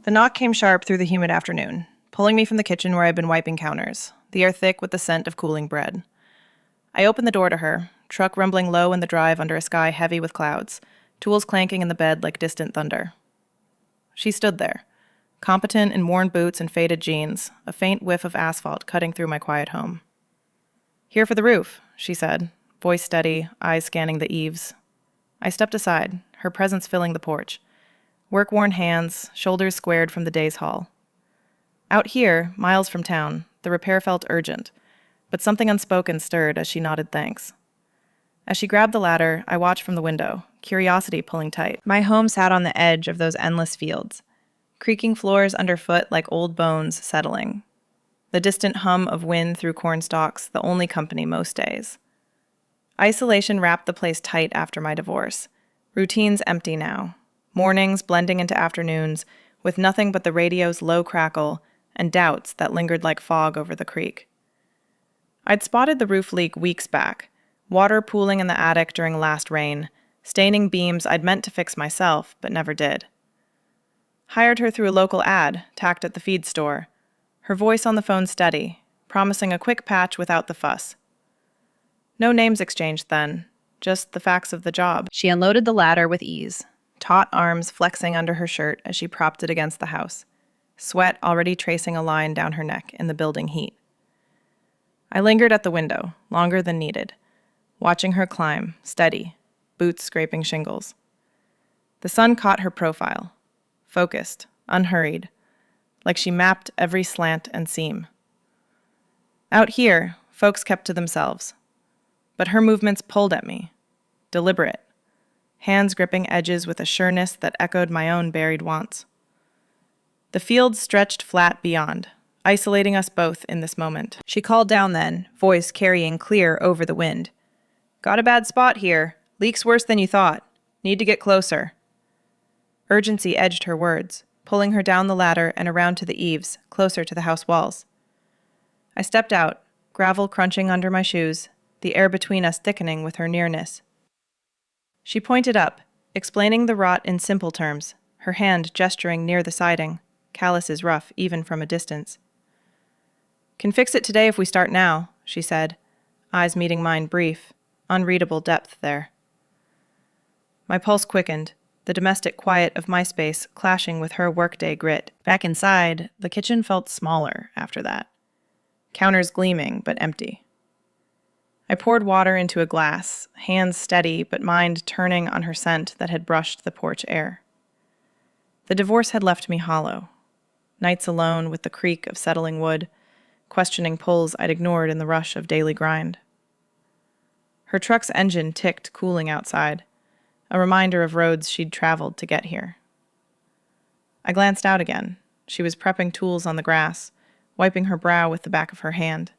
The knock came sharp through the humid afternoon, pulling me from the kitchen where I'd been wiping counters, the air thick with the scent of cooling bread. I opened the door to her, truck rumbling low in the drive under a sky heavy with clouds, tools clanking in the bed like distant thunder. She stood there, competent in worn boots and faded jeans, a faint whiff of asphalt cutting through my quiet home. "Here for the roof," she said, voice steady, eyes scanning the eaves. I stepped aside, her presence filling the porch. Work-worn hands, shoulders squared from the day's haul. Out here, miles from town, the repair felt urgent, but something unspoken stirred as she nodded thanks. As she grabbed the ladder, I watched from the window, curiosity pulling tight. My home sat on the edge of those endless fields, creaking floors underfoot like old bones settling. The distant hum of wind through corn stalks, the only company most days. Isolation wrapped the place tight after my divorce. Routines empty now. Mornings blending into afternoons, with nothing but the radio's low crackle and doubts that lingered like fog over the creek. I'd spotted the roof leak weeks back, water pooling in the attic during last rain, staining beams I'd meant to fix myself, but never did. Hired her through a local ad, tacked at the feed store. Her voice on the phone steady, promising a quick patch without the fuss. No names exchanged then, just the facts of the job. She unloaded the ladder with ease, taut arms flexing under her shirt as she propped it against the house, sweat already tracing a line down her neck in the building heat. I lingered at the window, longer than needed, watching her climb, steady, boots scraping shingles. The sun caught her profile, focused, unhurried, like she mapped every slant and seam. Out here, folks kept to themselves, but her movements pulled at me, deliberate, hands gripping edges with a sureness that echoed my own buried wants. The field stretched flat beyond, isolating us both in this moment. She called down then, voice carrying clear over the wind. "Got a bad spot here. Leak's worse than you thought. Need to get closer." Urgency edged her words, pulling her down the ladder and around to the eaves, closer to the house walls. I stepped out, gravel crunching under my shoes, the air between us thickening with her nearness. She pointed up, explaining the rot in simple terms, her hand gesturing near the siding, calluses rough even from a distance. "Can fix it today if we start now," she said, eyes meeting mine brief, unreadable depth there. My pulse quickened, the domestic quiet of my space clashing with her workday grit. Back inside, the kitchen felt smaller after that. Counters gleaming, but empty. I poured water into a glass, hands steady but mind turning on her scent that had brushed the porch air. The divorce had left me hollow. Nights alone with the creak of settling wood, questioning pulls I'd ignored in the rush of daily grind. Her truck's engine ticked cooling outside, a reminder of roads she'd traveled to get here. I glanced out again. She was prepping tools on the grass, wiping her brow with the back of her hand,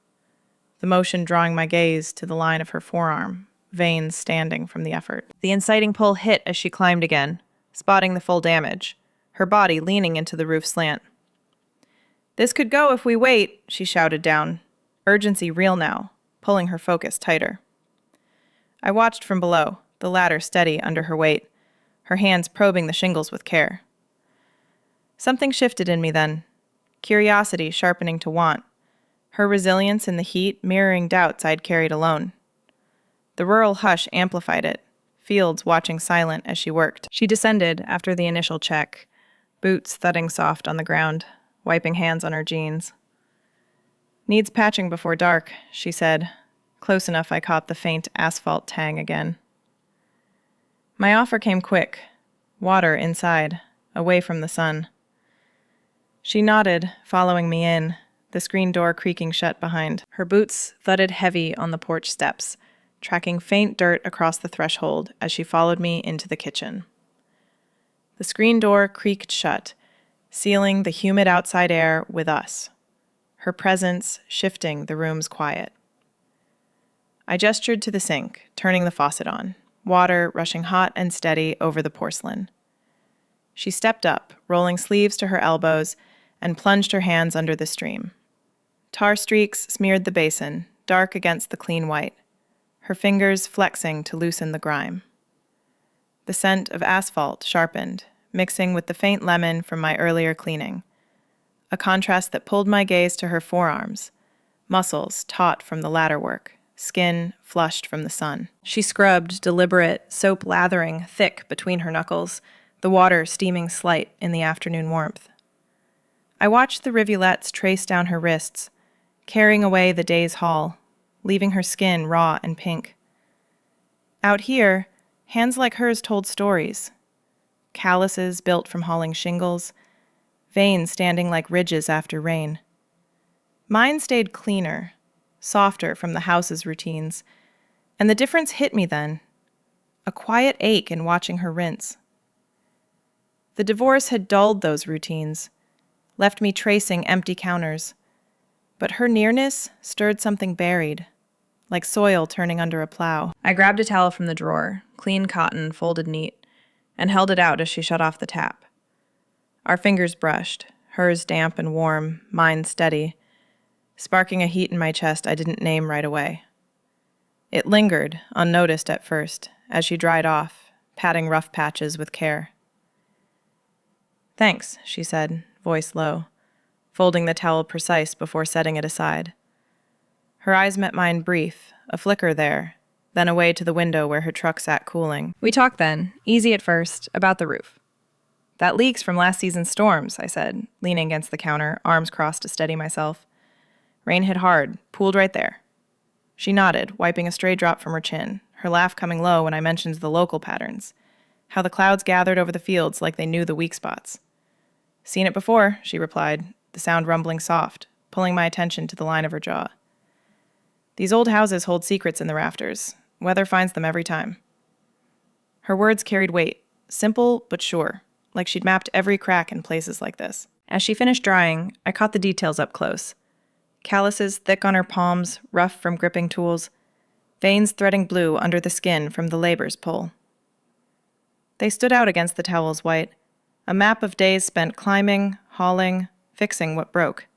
the motion drawing my gaze to the line of her forearm, veins standing from the effort. The inciting pull hit as she climbed again, spotting the full damage, her body leaning into the roof slant. "This could go if we wait," she shouted down, urgency real now, pulling her focus tighter. I watched from below, the ladder steady under her weight, her hands probing the shingles with care. Something shifted in me then, curiosity sharpening to want, her resilience in the heat mirroring doubts I'd carried alone. The rural hush amplified it, fields watching silent as she worked. She descended after the initial check, boots thudding soft on the ground, wiping hands on her jeans. "Needs patching before dark," she said, close enough I caught the faint asphalt tang again. My offer came quick, water inside, away from the sun. She nodded, following me in, the screen door creaking shut behind. Her boots thudded heavy on the porch steps, tracking faint dirt across the threshold as she followed me into the kitchen. The screen door creaked shut, sealing the humid outside air with us, her presence shifting the room's quiet. I gestured to the sink, turning the faucet on, water rushing hot and steady over the porcelain. She stepped up, rolling sleeves to her elbows, and plunged her hands under the stream. Tar streaks smeared the basin, dark against the clean white, her fingers flexing to loosen the grime. The scent of asphalt sharpened, mixing with the faint lemon from my earlier cleaning. A contrast that pulled my gaze to her forearms, muscles taut from the ladder work, skin flushed from the sun. She scrubbed, deliberate, soap lathering thick between her knuckles, the water steaming slight in the afternoon warmth. I watched the rivulets trace down her wrists, carrying away the day's haul, leaving her skin raw and pink. Out here, hands like hers told stories. Calluses built from hauling shingles, veins standing like ridges after rain. Mine stayed cleaner, softer from the house's routines, and the difference hit me then, a quiet ache in watching her rinse. The divorce had dulled those routines, left me tracing empty counters, but her nearness stirred something buried, like soil turning under a plow. I grabbed a towel from the drawer, clean cotton, folded neat, and held it out as she shut off the tap. Our fingers brushed, hers damp and warm, mine steady, sparking a heat in my chest I didn't name right away. It lingered, unnoticed at first, as she dried off, patting rough patches with care. "Thanks," she said, voice low, folding the towel precise before setting it aside. Her eyes met mine brief, a flicker there, then away to the window where her truck sat cooling. We talked then, easy at first, about the roof. "That leak's from last season's storms," I said, leaning against the counter, arms crossed to steady myself. "Rain hit hard, pooled right there." She nodded, wiping a stray drop from her chin, her laugh coming low when I mentioned the local patterns, how the clouds gathered over the fields like they knew the weak spots. "Seen it before," she replied, the sound rumbling soft, pulling my attention to the line of her jaw. "These old houses hold secrets in the rafters. Weather finds them every time." Her words carried weight, simple but sure, like she'd mapped every crack in places like this. As she finished drying, I caught the details up close. Calluses thick on her palms, rough from gripping tools, veins threading blue under the skin from the labor's pull. They stood out against the towel's white, a map of days spent climbing, hauling, fixing what broke.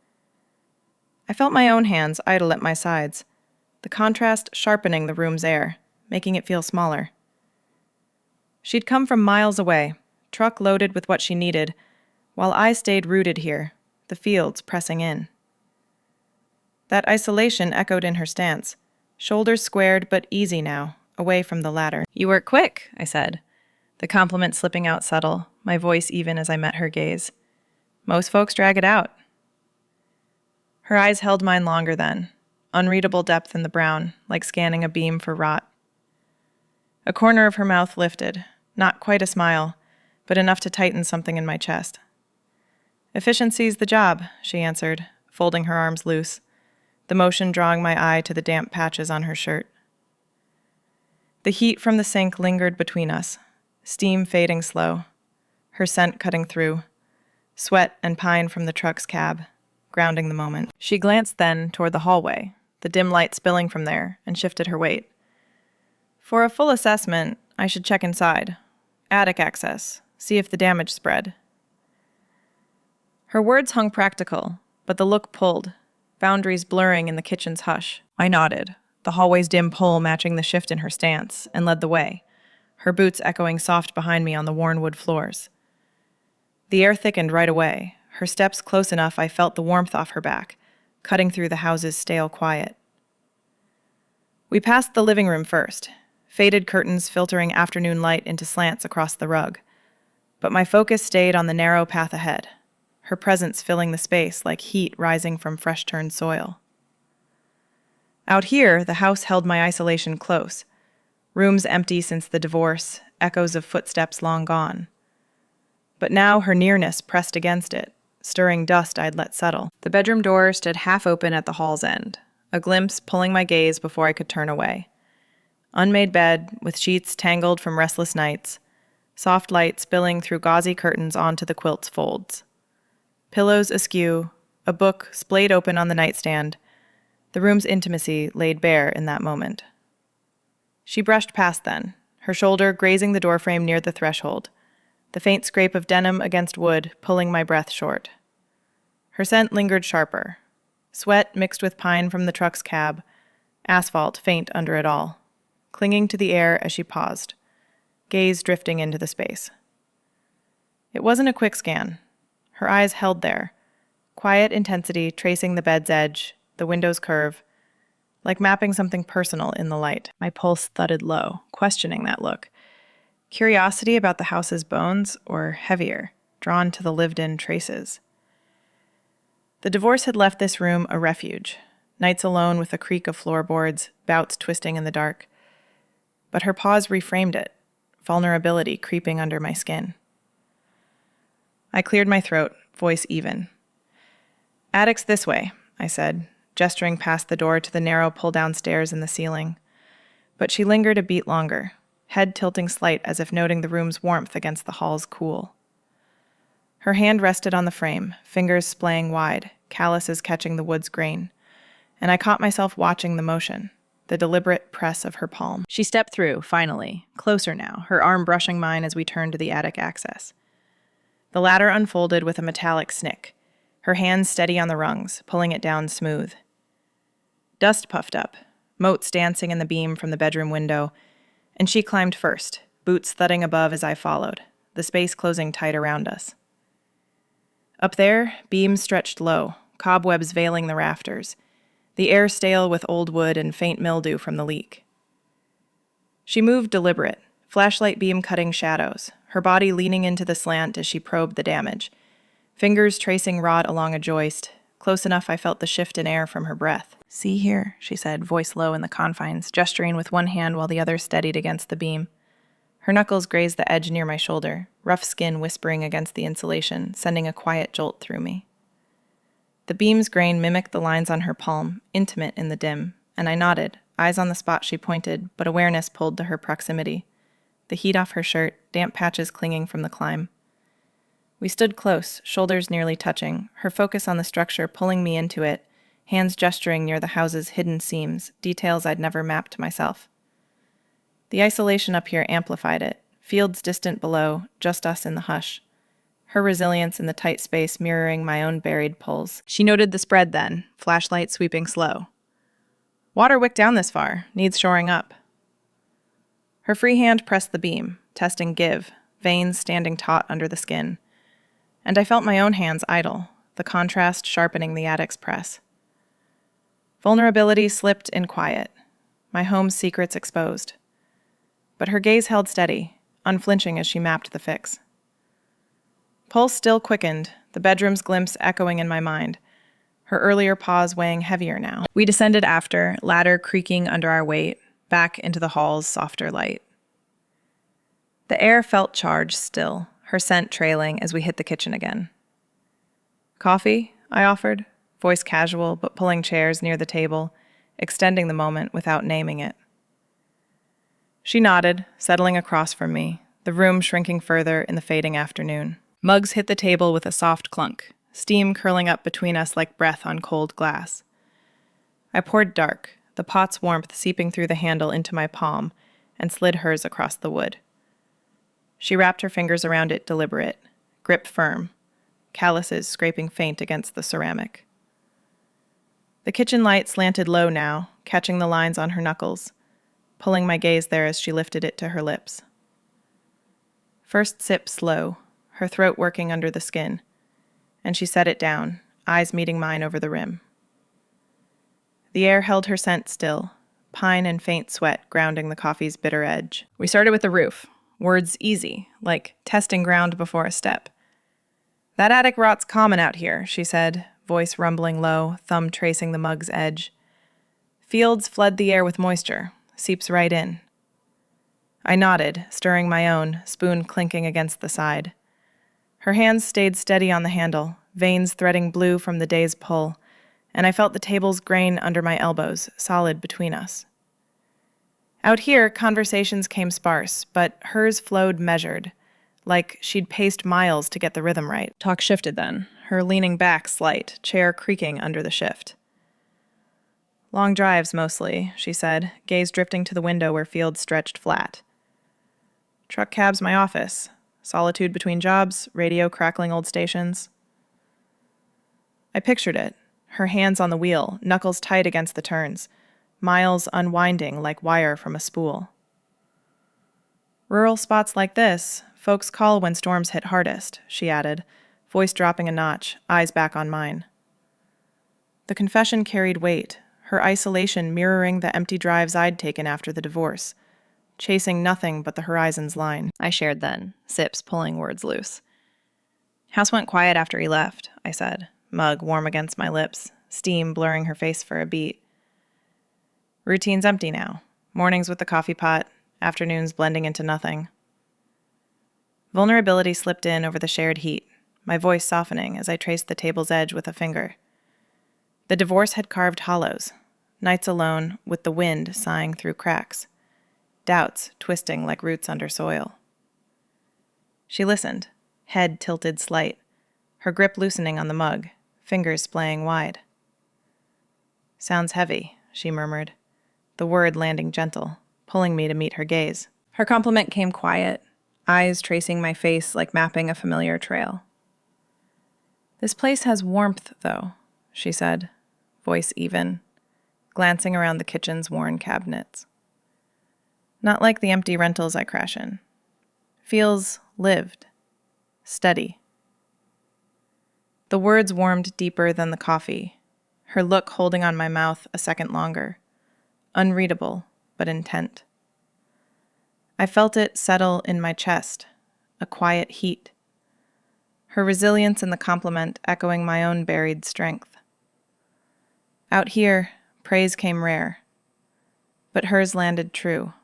I felt my own hands idle at my sides, the contrast sharpening the room's air, making it feel smaller. She'd come from miles away, truck loaded with what she needed, while I stayed rooted here, the fields pressing in. That isolation echoed in her stance, shoulders squared but easy now, away from the ladder. "You work quick," I said, the compliment slipping out subtle, my voice even as I met her gaze. "Most folks drag it out." Her eyes held mine longer then, unreadable depth in the brown, like scanning a beam for rot. A corner of her mouth lifted, not quite a smile, but enough to tighten something in my chest. "Efficiency's the job," she answered, folding her arms loose, the motion drawing my eye to the damp patches on her shirt. The heat from the sink lingered between us, steam fading slow, her scent cutting through, sweat and pine from the truck's cab, grounding the moment. She glanced then toward the hallway, the dim light spilling from there, and shifted her weight. "For a full assessment, I should check inside. Attic access, see if the damage spread." Her words hung practical, but the look pulled, boundaries blurring in the kitchen's hush. I nodded, the hallway's dim pull matching the shift in her stance, and led the way, her boots echoing soft behind me on the worn wood floors. The air thickened right away, her steps close enough I felt the warmth off her back, cutting through the house's stale quiet. We passed the living room first, faded curtains filtering afternoon light into slants across the rug, but my focus stayed on the narrow path ahead, her presence filling the space like heat rising from fresh-turned soil. Out here, the house held my isolation close, rooms empty since the divorce, echoes of footsteps long gone. But now her nearness pressed against it, stirring dust I'd let settle. The bedroom door stood half open at the hall's end, a glimpse pulling my gaze before I could turn away. Unmade bed, with sheets tangled from restless nights, soft light spilling through gauzy curtains onto the quilt's folds. Pillows askew, a book splayed open on the nightstand, the room's intimacy laid bare in that moment. She brushed past then, her shoulder grazing the doorframe near the threshold, the faint scrape of denim against wood pulling my breath short. Her scent lingered sharper, sweat mixed with pine from the truck's cab, asphalt faint under it all, clinging to the air as she paused, gaze drifting into the space. It wasn't a quick scan. Her eyes held there, quiet intensity tracing the bed's edge, the window's curve, like mapping something personal in the light. My pulse thudded low, questioning that look. Curiosity about the house's bones, or heavier, drawn to the lived-in traces. The divorce had left this room a refuge, nights alone with a creak of floorboards, bouts twisting in the dark. But her pause reframed it, vulnerability creeping under my skin. I cleared my throat, voice even. "Attic's this way," I said, gesturing past the door to the narrow pull-down stairs in the ceiling. But she lingered a beat longer, head tilting slight as if noting the room's warmth against the hall's cool. Her hand rested on the frame, fingers splaying wide, calluses catching the wood's grain, and I caught myself watching the motion, the deliberate press of her palm. She stepped through, finally, closer now, her arm brushing mine as we turned to the attic access. The ladder unfolded with a metallic snick, her hands steady on the rungs, pulling it down smooth. Dust puffed up, motes dancing in the beam from the bedroom window, and she climbed first, boots thudding above as I followed, the space closing tight around us. Up there, beams stretched low, cobwebs veiling the rafters, the air stale with old wood and faint mildew from the leak. She moved deliberate, flashlight beam cutting shadows, her body leaning into the slant as she probed the damage, fingers tracing rot along a joist, close enough I felt the shift in air from her breath. "See here," she said, voice low in the confines, gesturing with one hand while the other steadied against the beam. Her knuckles grazed the edge near my shoulder, rough skin whispering against the insulation, sending a quiet jolt through me. The beam's grain mimicked the lines on her palm, intimate in the dim, and I nodded, eyes on the spot she pointed, but awareness pulled to her proximity. The heat off her shirt, damp patches clinging from the climb. We stood close, shoulders nearly touching, her focus on the structure pulling me into it, hands gesturing near the house's hidden seams, details I'd never mapped to myself. The isolation up here amplified it, fields distant below, just us in the hush. Her resilience in the tight space mirroring my own buried pulls. She noted the spread then, flashlight sweeping slow. "Water wick down this far, needs shoring up." Her free hand pressed the beam, testing give, veins standing taut under the skin. And I felt my own hands idle, the contrast sharpening the attic's press. Vulnerability slipped in quiet, my home's secrets exposed. But her gaze held steady, unflinching as she mapped the fix. Pulse still quickened, the bedroom's glimpse echoing in my mind, her earlier pause weighing heavier now. We descended after, ladder creaking under our weight, back into the hall's softer light. The air felt charged still, her scent trailing as we hit the kitchen again. "Coffee?" I offered, voice casual but pulling chairs near the table, extending the moment without naming it. She nodded, settling across from me, the room shrinking further in the fading afternoon. Mugs hit the table with a soft clunk, steam curling up between us like breath on cold glass. I poured dark, the pot's warmth seeping through the handle into my palm, and slid hers across the wood. She wrapped her fingers around it deliberate, grip firm, calluses scraping faint against the ceramic. The kitchen light slanted low now, catching the lines on her knuckles, pulling my gaze there as she lifted it to her lips. First sip slow, her throat working under the skin, and she set it down, eyes meeting mine over the rim. The air held her scent still, pine and faint sweat grounding the coffee's bitter edge. We started with the roof, words easy, like testing ground before a step. "That attic rot's common out here," she said, voice rumbling low, thumb tracing the mug's edge. "Fields flood the air with moisture, seeps right in." I nodded, stirring my own, spoon clinking against the side. Her hands stayed steady on the handle, veins threading blue from the day's pull, and I felt the table's grain under my elbows, solid between us. Out here, conversations came sparse, but hers flowed measured, like she'd paced miles to get the rhythm right. Talk shifted then, her leaning back slight, chair creaking under the shift. "Long drives, mostly," she said, gaze drifting to the window where fields stretched flat. "Truck cab's my office. Solitude between jobs, radio crackling old stations." I pictured it, her hands on the wheel, knuckles tight against the turns, miles unwinding like wire from a spool. "Rural spots like this, Folks call when storms hit hardest, she added, voice dropping a notch, eyes back on mine. The confession carried weight, her isolation mirroring the empty drives I'd taken after the divorce, chasing nothing but the horizon's line. I shared then, sips pulling words loose. House went quiet after he left, I said, mug warm against my lips, steam blurring her face for a beat. Routine's empty now. Mornings with the coffee pot, afternoons blending into nothing. Vulnerability slipped in over the shared heat, my voice softening as I traced the table's edge with a finger. The divorce had carved hollows, nights alone with the wind sighing through cracks, doubts twisting like roots under soil. She listened, head tilted slight, her grip loosening on the mug, fingers splaying wide. Sounds heavy, she murmured, the word landing gentle, pulling me to meet her gaze. Her compliment came quiet, eyes tracing my face like mapping a familiar trail. This place has warmth, though, she said, voice even, glancing around the kitchen's worn cabinets. Not like the empty rentals I crash in. Feels lived, steady. The words warmed deeper than the coffee, her look holding on my mouth a second longer, unreadable but intent. I felt it settle in my chest, a quiet heat, her resilience in the compliment echoing my own buried strength. Out here, praise came rare, but hers landed true,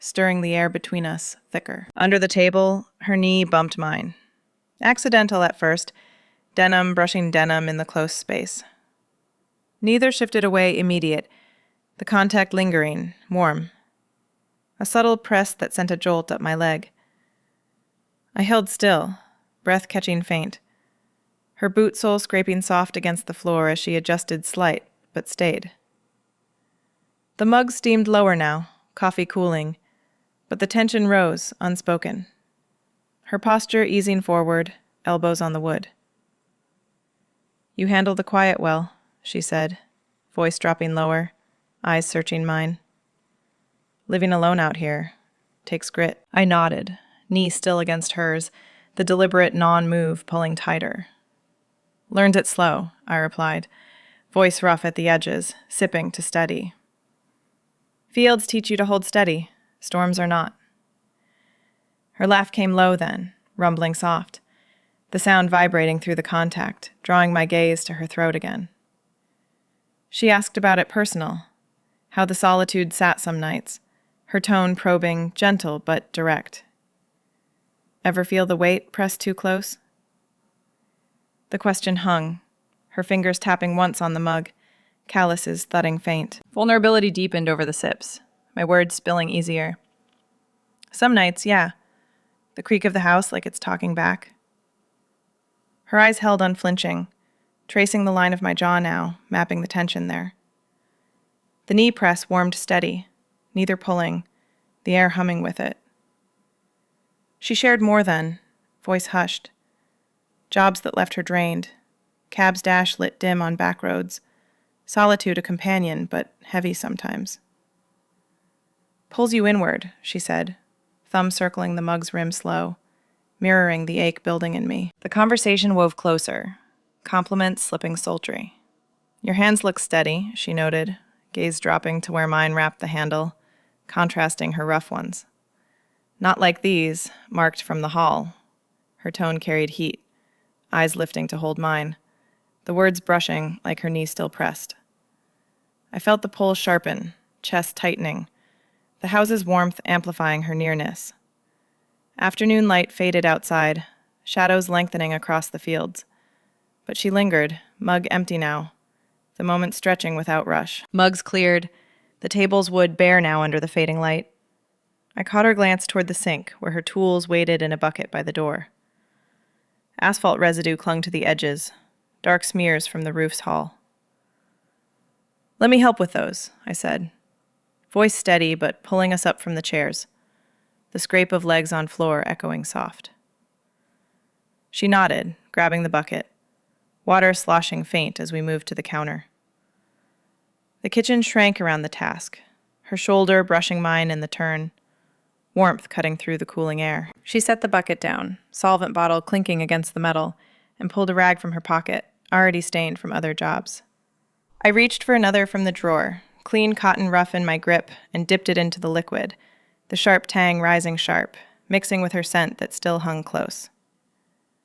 stirring the air between us thicker. Under the table, her knee bumped mine. Accidental at first, denim brushing denim in the close space. Neither shifted away immediate, the contact lingering, warm. A subtle press that sent a jolt up my leg. I held still, breath catching faint, her boot sole scraping soft against the floor as she adjusted slight, but stayed. The mug steamed lower now, coffee cooling, but the tension rose, unspoken. Her posture easing forward, elbows on the wood. You handle the quiet well, she said, voice dropping lower, eyes searching mine. Living alone out here takes grit. I nodded, knee still against hers, the deliberate non-move pulling tighter. Learned it slow, I replied, voice rough at the edges, sipping to steady. Fields teach you to hold steady, storms are not. Her laugh came low then, rumbling soft, the sound vibrating through the contact, drawing my gaze to her throat again. She asked about it personal, how the solitude sat some nights, her tone probing, gentle but direct. Ever feel the weight press too close? The question hung, her fingers tapping once on the mug, calluses thudding faint. Vulnerability deepened over the sips, my words spilling easier. Some nights, yeah. The creak of the house like it's talking back. Her eyes held unflinching, tracing the line of my jaw now, mapping the tension there. The knee press warmed steady, neither pulling, the air humming with it. She shared more then, voice hushed. Jobs that left her drained, cab's dash lit dim on back roads, solitude a companion, but heavy sometimes. Pulls you inward, she said, thumb circling the mug's rim slow, mirroring the ache building in me. The conversation wove closer, compliments slipping sultry. Your hands look steady, she noted, gaze dropping to where mine wrapped the handle, contrasting her rough ones. Not like these, marked from the hall. Her tone carried heat, eyes lifting to hold mine, the words brushing like her knee still pressed. I felt the pull sharpen, chest tightening, the house's warmth amplifying her nearness. Afternoon light faded outside, shadows lengthening across the fields. But she lingered, mug empty now, the moment stretching without rush. Mugs cleared, the table's wood bare now under the fading light. I caught her glance toward the sink, where her tools waited in a bucket by the door. Asphalt residue clung to the edges, dark smears from the roof's hall. Let me help with those, I said, voice steady but pulling us up from the chairs, the scrape of legs on floor echoing soft. She nodded, grabbing the bucket, water sloshing faint as we moved to the counter. The kitchen shrank around the task, her shoulder brushing mine in the turn, warmth cutting through the cooling air. She set the bucket down, solvent bottle clinking against the metal, and pulled a rag from her pocket, already stained from other jobs. I reached for another from the drawer, clean cotton rough in my grip, and dipped it into the liquid, the sharp tang rising sharp, mixing with her scent that still hung close.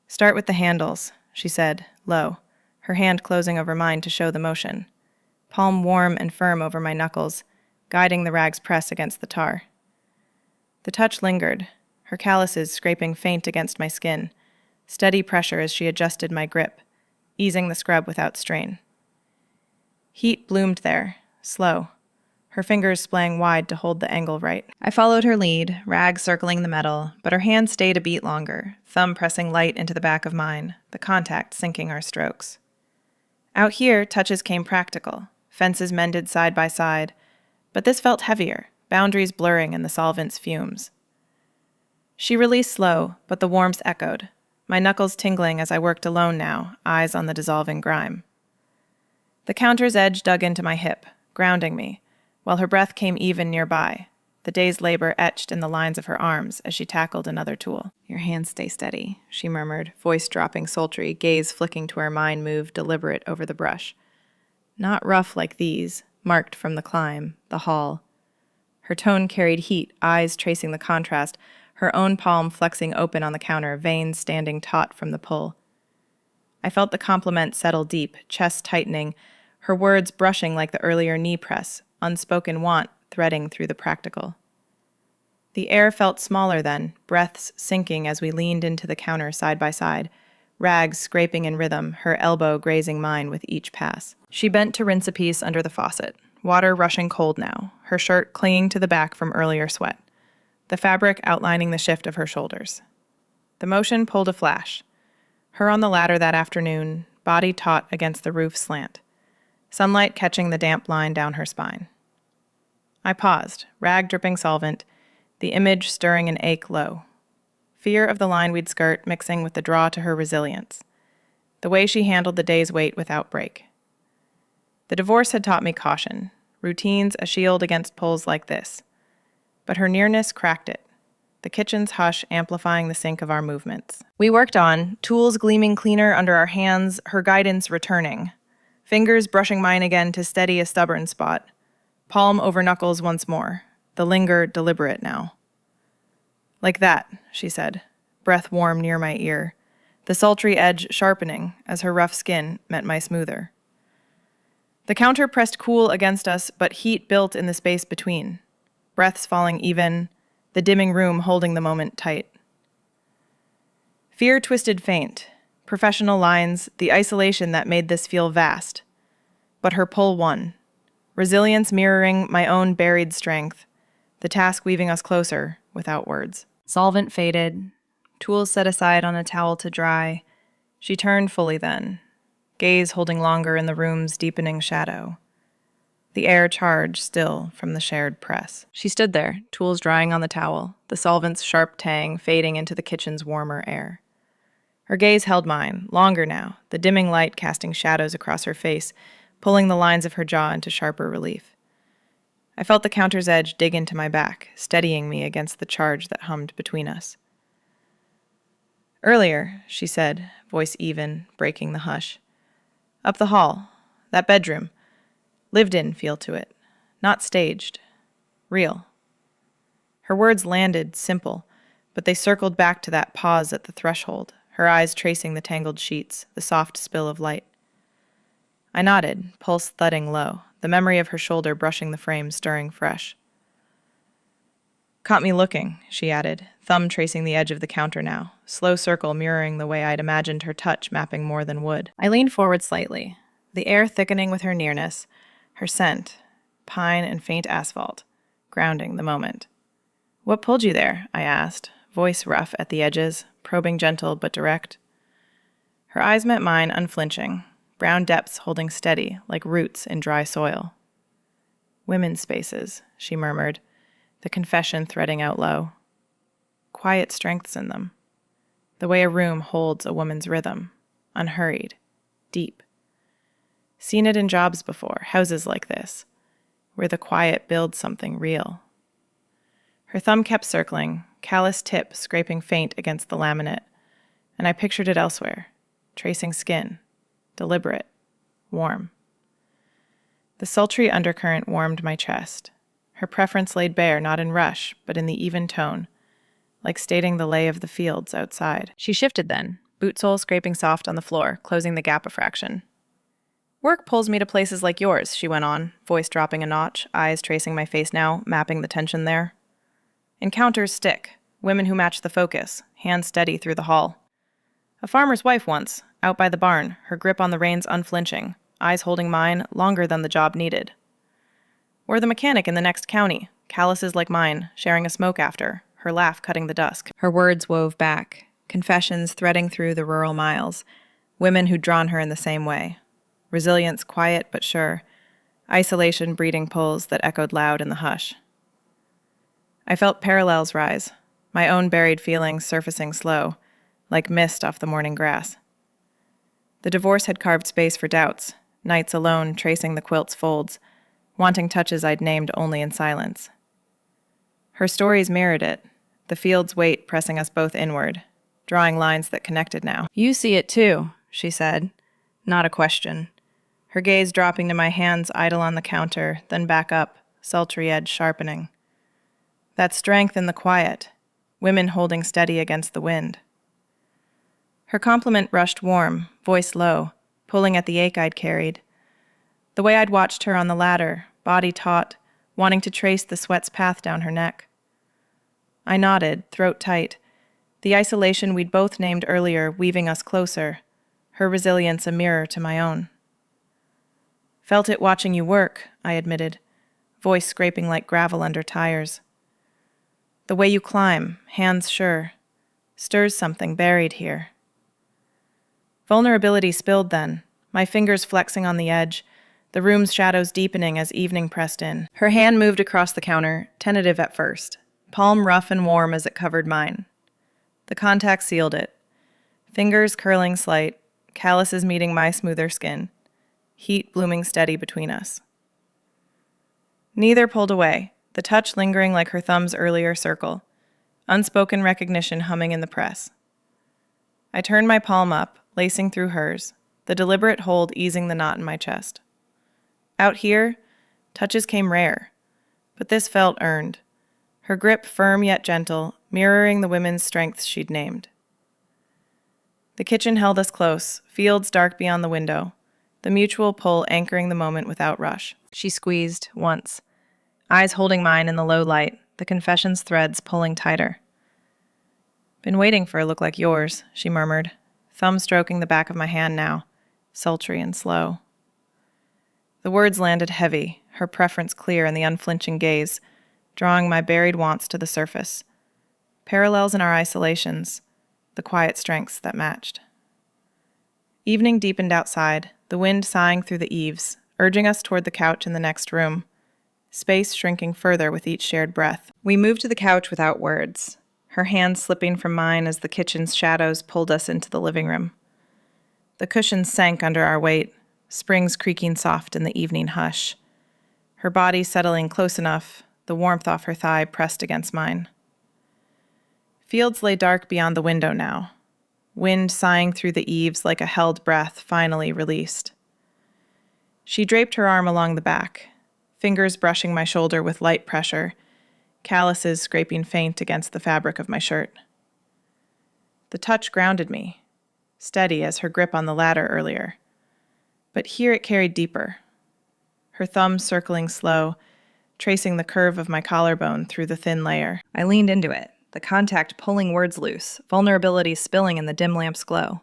"Start with the handles," she said, low, her hand closing over mine to show the motion, palm warm and firm over my knuckles, guiding the rag's press against the tar. The touch lingered, her calluses scraping faint against my skin, steady pressure as she adjusted my grip, easing the scrub without strain. Heat bloomed there, slow, her fingers splaying wide to hold the angle right. I followed her lead, rag circling the metal, but her hand stayed a beat longer, thumb pressing light into the back of mine, the contact syncing our strokes. Out here, touches came practical, fences mended side by side, but this felt heavier, boundaries blurring in the solvent's fumes. She released slow, but the warmth echoed, my knuckles tingling as I worked alone now, eyes on the dissolving grime. The counter's edge dug into my hip, grounding me, while her breath came even nearby, the day's labor etched in the lines of her arms as she tackled another tool. "Your hands stay steady," she murmured, voice dropping sultry, gaze flicking to her mind move deliberate over the brush. "Not rough like these, marked from the climb, the haul." Her tone carried heat, eyes tracing the contrast, her own palm flexing open on the counter, veins standing taut from the pull. I felt the compliment settle deep, chest tightening, her words brushing like the earlier knee press, unspoken want threading through the practical. The air felt smaller then, breaths sinking as we leaned into the counter side by side, rags scraping in rhythm, her elbow grazing mine with each pass. She bent to rinse a piece under the faucet, water rushing cold now, her shirt clinging to the back from earlier sweat, the fabric outlining the shift of her shoulders. The motion pulled a flash. Her on the ladder that afternoon, body taut against the roof slant, sunlight catching the damp line down her spine. I paused, rag dripping solvent, the image stirring an ache low. Fear of the line we'd skirt mixing with the draw to her resilience. The way she handled the day's weight without break. The divorce had taught me caution, routines a shield against pulls like this. But her nearness cracked it, the kitchen's hush amplifying the sync of our movements. We worked on, tools gleaming cleaner under our hands, her guidance returning. Fingers brushing mine again to steady a stubborn spot. Palm over knuckles once more, the linger deliberate now. "Like that," she said, breath warm near my ear, the sultry edge sharpening as her rough skin met my smoother. The counter pressed cool against us, but heat built in the space between, breaths falling even, the dimming room holding the moment tight. Fear twisted faint, professional lines, the isolation that made this feel vast. But her pull won. Resilience mirroring my own buried strength, the task weaving us closer without words. Solvent faded, tools set aside on a towel to dry. She turned fully then, gaze holding longer in the room's deepening shadow. The air charged still from the shared press. She stood there, tools drying on the towel, the solvent's sharp tang fading into the kitchen's warmer air. Her gaze held mine, longer now, the dimming light casting shadows across her face, pulling the lines of her jaw into sharper relief. I felt the counter's edge dig into my back, steadying me against the charge that hummed between us. "Earlier," she said, voice even, breaking the hush. "Up the hall, that bedroom. Lived-in feel to it. Not staged. Real." Her words landed, simple, but they circled back to that pause at the threshold, her eyes tracing the tangled sheets, the soft spill of light. I nodded, pulse thudding low, the memory of her shoulder brushing the frame stirring fresh. "Caught me looking," she added, thumb tracing the edge of the counter now, slow circle mirroring the way I'd imagined her touch mapping more than wood. I leaned forward slightly, the air thickening with her nearness, her scent, pine and faint asphalt, grounding the moment. "What pulled you there?" I asked, voice rough at the edges, probing gentle but direct. Her eyes met mine unflinching, brown depths holding steady like roots in dry soil. "Women's spaces," she murmured, the confession threading out low. "Quiet strengths in them. The way a room holds a woman's rhythm, unhurried, deep. Seen it in jobs before, houses like this, where the quiet builds something real." Her thumb kept circling, callous tip scraping faint against the laminate, and I pictured it elsewhere, tracing skin, deliberate, warm. The sultry undercurrent warmed my chest. Her preference laid bare not in rush, but in the even tone, like stating the lay of the fields outside. She shifted then, boot sole scraping soft on the floor, closing the gap a fraction. Work pulls me to places like yours, she went on, voice dropping a notch, eyes tracing my face now, mapping the tension there. Encounters stick, women who match the focus, hands steady through the hall. A farmer's wife once, out by the barn, her grip on the reins unflinching, eyes holding mine longer than the job needed. Or the mechanic in the next county, calluses like mine, sharing a smoke after, her laugh cutting the dusk. Her words wove back, confessions threading through the rural miles, women who'd drawn her in the same way. Resilience quiet but sure, isolation breeding pulls that echoed loud in the hush. I felt parallels rise, my own buried feelings surfacing slow, like mist off the morning grass. The divorce had carved space for doubts, nights alone tracing the quilt's folds, wanting touches I'd named only in silence. Her stories mirrored it, the field's weight pressing us both inward, drawing lines that connected now. You see it too, she said, not a question. Her gaze dropping to my hands idle on the counter, then back up, sultry edge sharpening. That strength in the quiet, women holding steady against the wind. Her compliment rushed warm, voice low, pulling at the ache I'd carried. The way I'd watched her on the ladder, body taut, wanting to trace the sweat's path down her neck. I nodded, throat tight, the isolation we'd both named earlier weaving us closer, her resilience a mirror to my own. Felt it watching you work, I admitted, voice scraping like gravel under tires. The way you climb, hands sure, stirs something buried here. Vulnerability spilled then, my fingers flexing on the edge, the room's shadows deepening as evening pressed in. Her hand moved across the counter, tentative at first, palm rough and warm as it covered mine. The contact sealed it. Fingers curling slight, calluses meeting my smoother skin, heat blooming steady between us. Neither pulled away, the touch lingering like her thumb's earlier circle, unspoken recognition humming in the press. I turned my palm up, lacing through hers, the deliberate hold easing the knot in my chest. Out here, touches came rare, but this felt earned, her grip firm yet gentle, mirroring the women's strengths she'd named. The kitchen held us close, fields dark beyond the window, the mutual pull anchoring the moment without rush. She squeezed, once, eyes holding mine in the low light, the confession's threads pulling tighter. Been waiting for a look like yours, she murmured, thumb stroking the back of my hand now, sultry and slow. The words landed heavy, her preference clear in the unflinching gaze, drawing my buried wants to the surface. Parallels in our isolations, the quiet strengths that matched. Evening deepened outside, the wind sighing through the eaves, urging us toward the couch in the next room, space shrinking further with each shared breath. We moved to the couch without words, her hand slipping from mine as the kitchen's shadows pulled us into the living room. The cushions sank under our weight, springs creaking soft in the evening hush. Her body settling close enough, the warmth off her thigh pressed against mine. Fields lay dark beyond the window now, wind sighing through the eaves like a held breath finally released. She draped her arm along the back, fingers brushing my shoulder with light pressure, calluses scraping faint against the fabric of my shirt. The touch grounded me, steady as her grip on the ladder earlier. But here it carried deeper, her thumb circling slow, tracing the curve of my collarbone through the thin layer. I leaned into it, the contact pulling words loose, vulnerability spilling in the dim lamp's glow.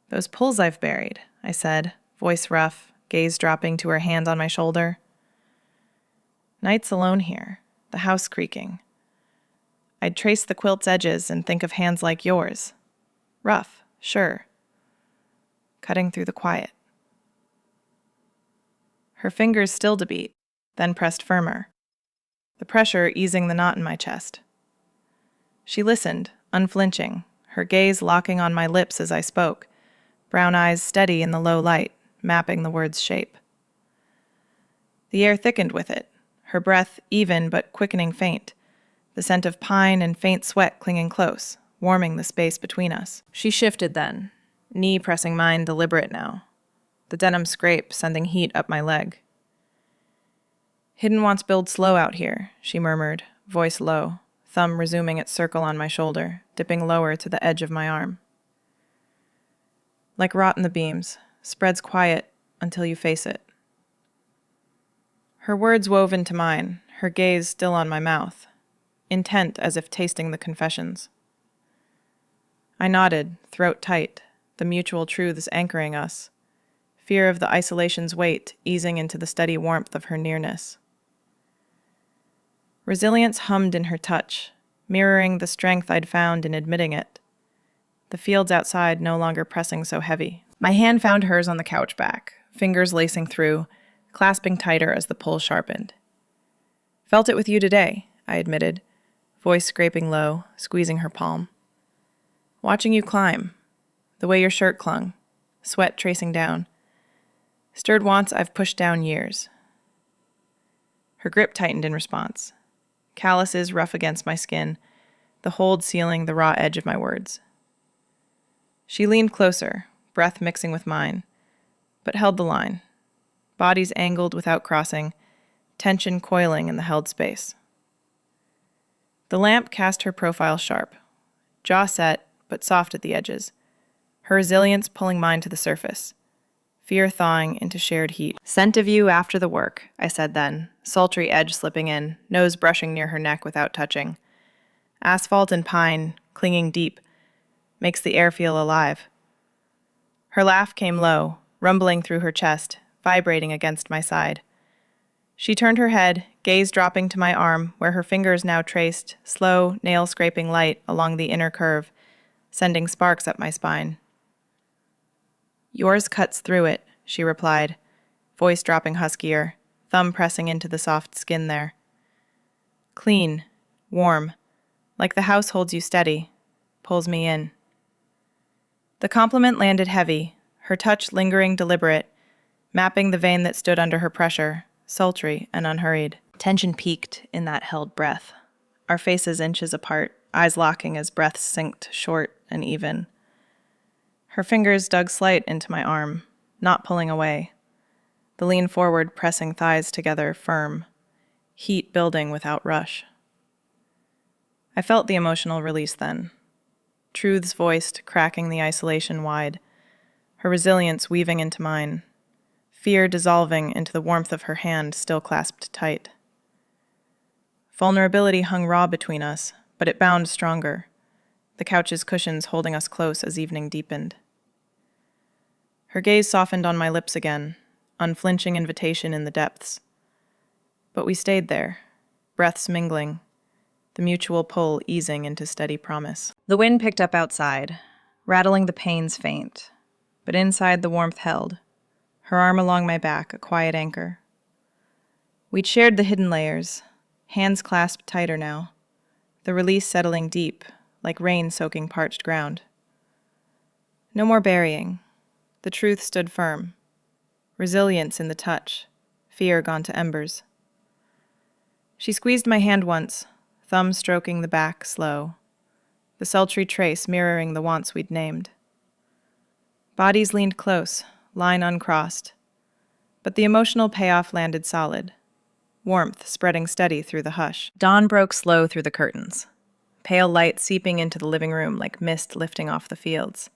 Those pulls I've buried, I said, voice rough, gaze dropping to her hand on my shoulder. Nights alone here, the house creaking. I'd trace the quilt's edges and think of hands like yours. Rough, sure. Cutting through the quiet. Her fingers stilled a beat, then pressed firmer, the pressure easing the knot in my chest. She listened, unflinching, her gaze locking on my lips as I spoke, brown eyes steady in the low light, mapping the word's shape. The air thickened with it, her breath even but quickening faint, the scent of pine and faint sweat clinging close, warming the space between us. She shifted then, knee pressing mine deliberate now, the denim scrape sending heat up my leg. "Hidden wants build slow out here," she murmured, voice low, thumb resuming its circle on my shoulder, dipping lower to the edge of my arm. "Like rot in the beams, spreads quiet until you face it." Her words wove into mine, her gaze still on my mouth, intent as if tasting the confessions. I nodded, throat tight, the mutual truths anchoring us, fear of the isolation's weight easing into the steady warmth of her nearness. Resilience hummed in her touch, mirroring the strength I'd found in admitting it, the fields outside no longer pressing so heavy. My hand found hers on the couch back, fingers lacing through, clasping tighter as the pull sharpened. "Felt it with you today," I admitted, voice scraping low, squeezing her palm. "Watching you climb, the way your shirt clung, sweat tracing down. Stirred wants I've pushed down years." Her grip tightened in response, calluses rough against my skin, the hold sealing the raw edge of my words. She leaned closer, breath mixing with mine, but held the line, bodies angled without crossing, tension coiling in the held space. The lamp cast her profile sharp, jaw set but soft at the edges, her resilience pulling mine to the surface, fear thawing into shared heat. "Scent of you after the work," I said then, sultry edge slipping in, nose brushing near her neck without touching. Asphalt and pine, clinging deep, makes the air feel alive. Her laugh came low, rumbling through her chest, vibrating against my side. She turned her head, gaze dropping to my arm, where her fingers now traced slow, nail-scraping light along the inner curve, sending sparks up my spine. "Yours cuts through it," she replied, voice dropping huskier, thumb pressing into the soft skin there. "Clean, warm, like the house holds you steady, pulls me in." The compliment landed heavy, her touch lingering deliberate, mapping the vein that stood under her pressure, sultry and unhurried. Tension peaked in that held breath, our faces inches apart, eyes locking as breaths synced short and even. Her fingers dug slight into my arm, not pulling away, the lean forward pressing thighs together firm, heat building without rush. I felt the emotional release then, truths voiced, cracking the isolation wide, her resilience weaving into mine, fear dissolving into the warmth of her hand still clasped tight. Vulnerability hung raw between us, but it bound stronger, the couch's cushions holding us close as evening deepened. Her gaze softened on my lips again, unflinching invitation in the depths. But we stayed there, breaths mingling, the mutual pull easing into steady promise. The wind picked up outside, rattling the panes faint, but inside the warmth held, her arm along my back, a quiet anchor. We'd shared the hidden layers, hands clasped tighter now, the release settling deep, like rain soaking parched ground. No more burying. The truth stood firm. Resilience in the touch, fear gone to embers. She squeezed my hand once, thumb stroking the back slow, the sultry trace mirroring the wants we'd named. Bodies leaned close, line uncrossed, but the emotional payoff landed solid, warmth spreading steady through the hush. Dawn broke slow through the curtains, pale light seeping into the living room like mist lifting off the fields.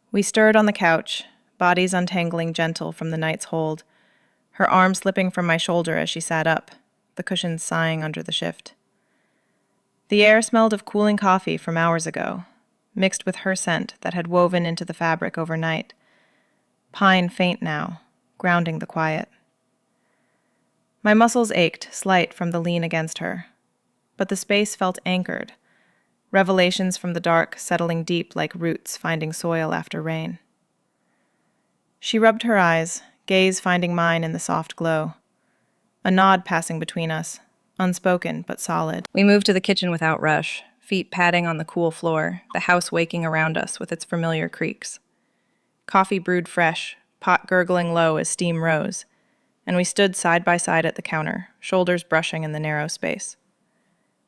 We stirred on the couch, bodies untangling gentle from the night's hold, her arm slipping from my shoulder as she sat up, the cushions sighing under the shift. The air smelled of cooling coffee from hours ago, mixed with her scent that had woven into the fabric overnight. Pine faint now, grounding the quiet. My muscles ached, slight from the lean against her, but the space felt anchored, revelations from the dark settling deep like roots finding soil after rain. She rubbed her eyes, gaze finding mine in the soft glow. A nod passing between us, unspoken but solid. We moved to the kitchen without rush, feet padding on the cool floor, the house waking around us with its familiar creaks. Coffee brewed fresh, pot gurgling low as steam rose, and we stood side by side at the counter, shoulders brushing in the narrow space.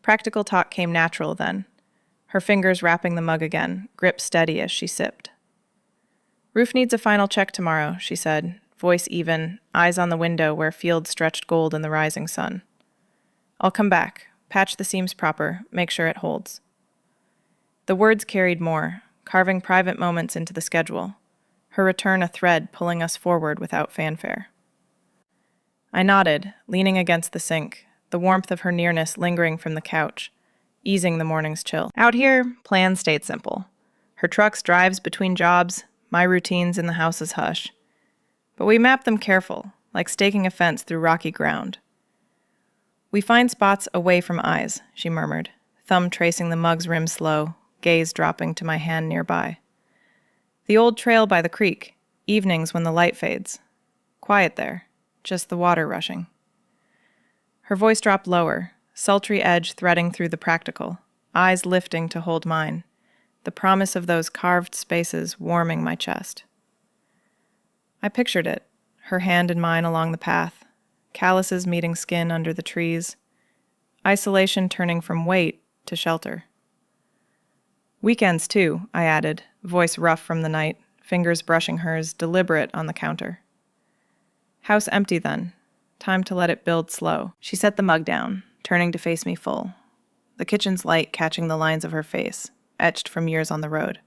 Practical talk came natural then, her fingers wrapping the mug again, grip steady as she sipped. "Roof needs a final check tomorrow," she said, voice even, eyes on the window where fields stretched gold in the rising sun. "I'll come back, patch the seams proper, make sure it holds." The words carried more, carving private moments into the schedule, her return a thread pulling us forward without fanfare. I nodded, leaning against the sink, the warmth of her nearness lingering from the couch, easing the morning's chill. Out here, plans stayed simple. Her truck's drives between jobs, my routines in the house's hush. But we mapped them careful, like staking a fence through rocky ground. "We find spots away from eyes," she murmured, thumb tracing the mug's rim slow, gaze dropping to my hand nearby. "The old trail by the creek, evenings when the light fades. Quiet there, just the water rushing." Her voice dropped lower, sultry edge threading through the practical, eyes lifting to hold mine, the promise of those carved spaces warming my chest. I pictured it, her hand in mine along the path, calluses meeting skin under the trees, isolation turning from weight to shelter. "Weekends, too," I added, voice rough from the night, fingers brushing hers, deliberate on the counter. "House empty then. Time to let it build slow." She set the mug down, turning to face me full, the kitchen's light catching the lines of her face, etched from years on the road.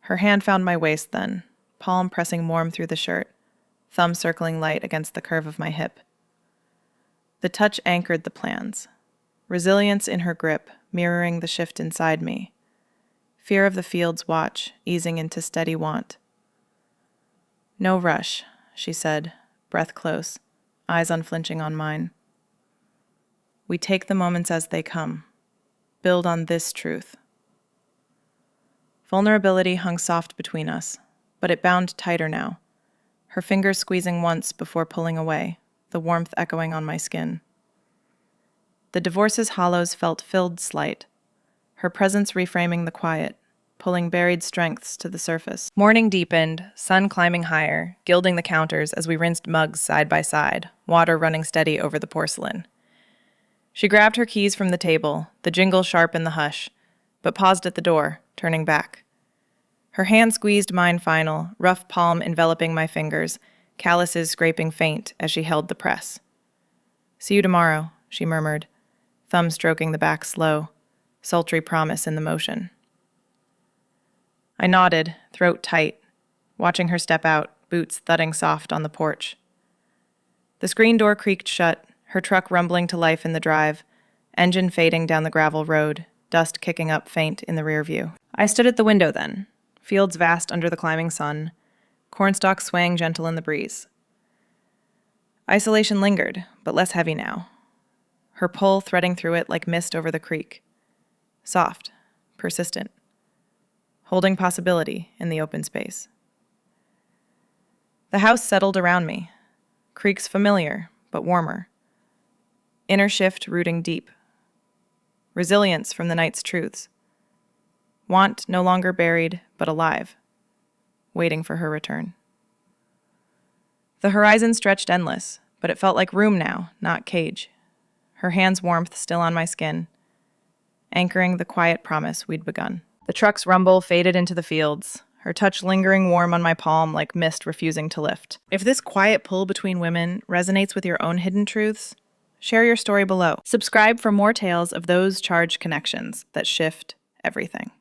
Her hand found my waist then, palm pressing warm through the shirt, thumb circling light against the curve of my hip. The touch anchored the plans, resilience in her grip mirroring the shift inside me, fear of the field's watch easing into steady want. "No rush," she said, breath close, eyes unflinching on mine. "We take the moments as they come, build on this truth." Vulnerability hung soft between us, but it bound tighter now, her fingers squeezing once before pulling away, the warmth echoing on my skin. The divorce's hollows felt filled slight, her presence reframing the quiet, pulling buried strengths to the surface. Morning deepened, sun climbing higher, gilding the counters as we rinsed mugs side by side, water running steady over the porcelain. She grabbed her keys from the table, the jingle sharp in the hush, but paused at the door, turning back. Her hand squeezed mine final, rough palm enveloping my fingers, calluses scraping faint as she held the press. "See you tomorrow," she murmured, thumb stroking the back slow, sultry promise in the motion. I nodded, throat tight, watching her step out, boots thudding soft on the porch. The screen door creaked shut, her truck rumbling to life in the drive, engine fading down the gravel road, dust kicking up faint in the rear view. I stood at the window then, fields vast under the climbing sun, cornstalk swaying gentle in the breeze. Isolation lingered, but less heavy now, her pull threading through it like mist over the creek. Soft, persistent, holding possibility in the open space. The house settled around me, creaks familiar, but warmer. Inner shift rooting deep. Resilience from the night's truths. Want no longer buried, but alive, waiting for her return. The horizon stretched endless, but it felt like room now, not cage. Her hand's warmth still on my skin, anchoring the quiet promise we'd begun. The truck's rumble faded into the fields, her touch lingering warm on my palm like mist refusing to lift. If this quiet pull between women resonates with your own hidden truths, share your story below. Subscribe for more tales of those charged connections that shift everything.